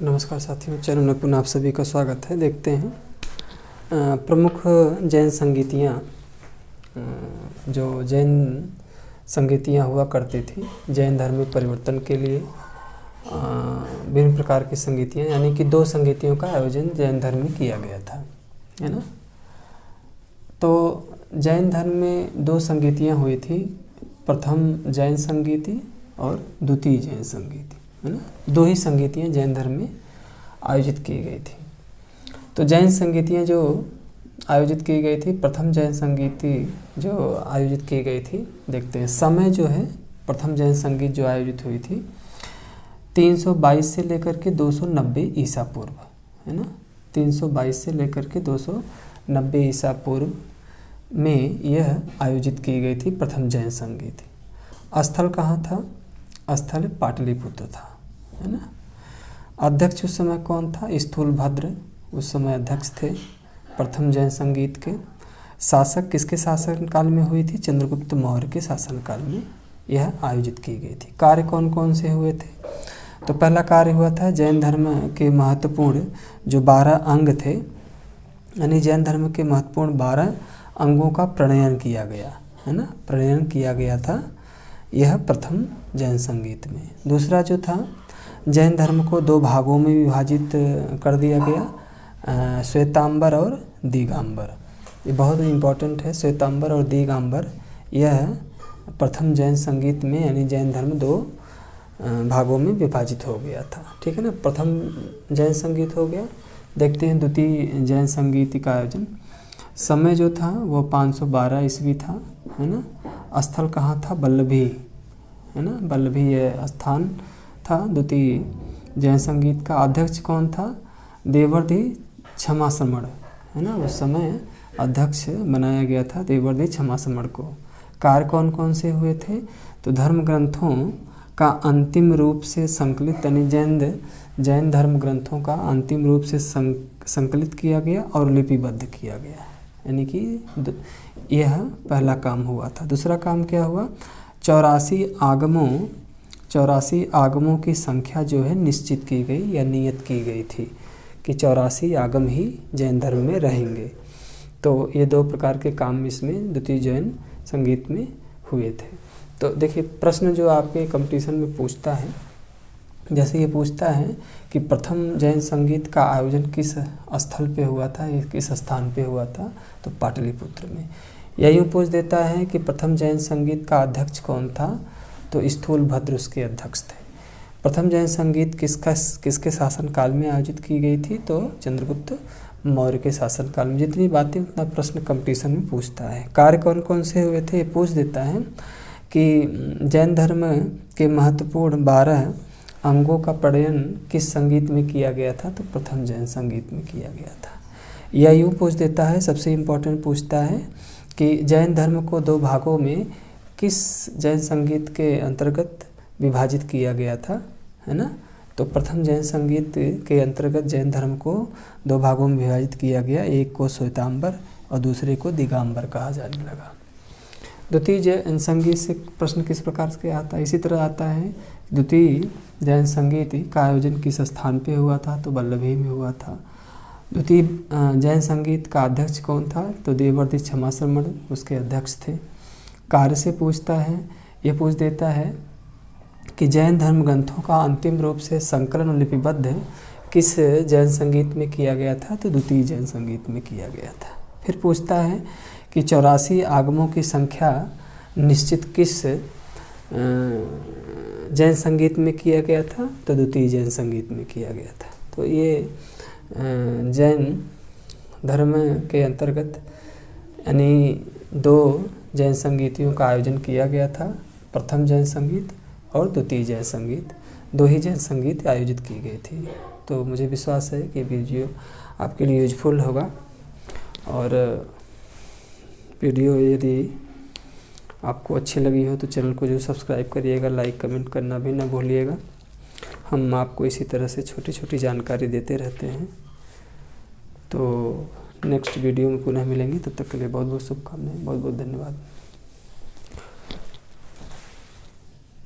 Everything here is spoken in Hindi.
नमस्कार साथियों, चैनल में पुनः आप सभी का स्वागत है। देखते हैं प्रमुख जैन संगीतियाँ, जो जैन संगीतियाँ हुआ करती थी जैन धर्म में परिवर्तन के लिए। विभिन्न प्रकार की संगीतियाँ, यानी कि 2 संगीतियों का आयोजन जैन धर्म में किया गया था, है ना। तो जैन धर्म में 2 संगीतियाँ हुई थी, प्रथम जैन संगीति और द्वितीय जैन संगीति, है ना। 2 ही संगीतियाँ जैन धर्म में आयोजित की गई थी। तो जैन संगीतियाँ जो आयोजित की गई थी, प्रथम जैन संगीति जो आयोजित की गई थी, देखते हैं। समय जो है, प्रथम जैन संगीत जो आयोजित हुई थी 322 से लेकर के 290 ईसा पूर्व, है ना। 322 से लेकर के 290 ईसा पूर्व में यह आयोजित की गई थी प्रथम जैन संगीति। स्थल कहाँ था? स्थल पाटलिपुत्र था, है ना। अध्यक्ष उस समय कौन था? स्थूलभद्र उस समय अध्यक्ष थे प्रथम जैन संगीत के। शासक किसके शासनकाल में हुई थी? चंद्रगुप्त मौर्य के शासनकाल में यह आयोजित की गई थी। कार्य कौन कौन से हुए थे? तो पहला कार्य हुआ था जैन धर्म के महत्वपूर्ण जो 12 अंग थे, यानी जैन धर्म के महत्वपूर्ण 12 अंगों का प्रणयन किया गया, है ना। प्रणयन किया गया था यह प्रथम जैन संगीत में। दूसरा जो था, जैन धर्म को 2 भागों में विभाजित कर दिया गया, श्वेतांबर और दिगंबर। ये बहुत इम्पोर्टेंट है, श्वेतांबर और दिगंबर। यह प्रथम जैन संगीत में, यानी जैन धर्म 2 भागों में विभाजित हो गया था, ठीक है ना। प्रथम जैन संगीत हो गया। देखते हैं द्वितीय जैन संगीत का आयोजन। समय जो था वो 512 ईस्वी था, है ना। स्थल कहाँ था? वल्लभी, है ना। वल्लभी यह स्थान था द्वितीय जैन संगीत का। अध्यक्ष कौन था? देवर्धि क्षमाश्रमण, है ना। उस समय अध्यक्ष बनाया गया था देवर्धि क्षमाश्रमण को। कार्य कौन कौन से हुए थे? तो धर्म ग्रंथों का अंतिम रूप से संकलित, यानी जैन धर्म ग्रंथों का अंतिम रूप से संकलित किया गया और लिपिबद्ध किया गया, यानी कि यह पहला काम हुआ था। दूसरा काम क्या हुआ? 84 आगमों की संख्या जो है निश्चित की गई या नियत की गई थी कि 84 आगम ही जैन धर्म में रहेंगे। तो ये 2 प्रकार के काम इसमें द्वितीय जैन संगीत में हुए थे। तो देखिए, प्रश्न जो आपके कंपटीशन में पूछता है, जैसे ये पूछता है कि प्रथम जैन संगीत का आयोजन किस स्थल पे हुआ था, किस स्थान पे हुआ था, तो पाटलिपुत्र में। या यूँ पूछ देता है कि प्रथम जैन संगीत का अध्यक्ष कौन था, तो स्थूलभद्र उसके अध्यक्ष थे। प्रथम जैन संगीत किसके शासनकाल में आयोजित की गई थी, तो चंद्रगुप्त मौर्य के शासनकाल में। जितनी बातें उतना प्रश्न कंपटीशन में पूछता है। कार्य कौन कौन से हुए थे, पूछ देता है कि जैन धर्म के महत्वपूर्ण 12 अंगों का प्रणयन किस संगीत में किया गया था, तो प्रथम जैन संगीत में किया गया था। या यूँ पूछ देता है, सबसे इम्पोर्टेंट पूछता है कि जैन धर्म को 2 भागों में किस जैन संगीत के अंतर्गत विभाजित किया गया था, है ना। तो प्रथम जैन संगीत के अंतर्गत जैन धर्म को 2 भागों में विभाजित किया गया। एक को श्वेतांबर और दूसरे को दिगंबर कहा जाने लगा। द्वितीय जैन संगीत से प्रश्न किस प्रकार से आता है? इसी तरह आता है, द्वितीय जैन संगीत का आयोजन किस स्थान पे हुआ था, तो वल्लभी में हुआ था। द्वितीय जैन संगीत का अध्यक्ष कौन था, तो देवर्धि क्षमाश्रमण उसके अध्यक्ष थे। कार्य से पूछता है, ये पूछ देता है कि जैन धर्म ग्रंथों का अंतिम रूप से संकलन और लिपिबद्ध किस जैन संगीत में किया गया था, तो द्वितीय जैन संगीत में किया गया था। फिर पूछता है कि 84 आगमों की संख्या निश्चित किस जैन संगीत में किया गया था, तो द्वितीय जैन संगीत में किया गया था। तो ये जैन धर्म के अंतर्गत यानी 2 जैन संगीतियों का आयोजन किया गया था, प्रथम जैन संगीत और द्वितीय जैन संगीत। 2 ही जैन संगीत आयोजित की गई थी। तो मुझे विश्वास है कि वीडियो आपके लिए यूजफुल होगा। और वीडियो यदि आपको अच्छी लगी हो तो चैनल को जो सब्सक्राइब करिएगा, लाइक कमेंट करना भी ना भूलिएगा। हम आपको इसी तरह से छोटी छोटी जानकारी देते रहते हैं। तो नेक्स्ट वीडियो में पुनः मिलेंगे, तब तक के लिए बहुत बहुत शुभकामनाएं, बहुत बहुत धन्यवाद।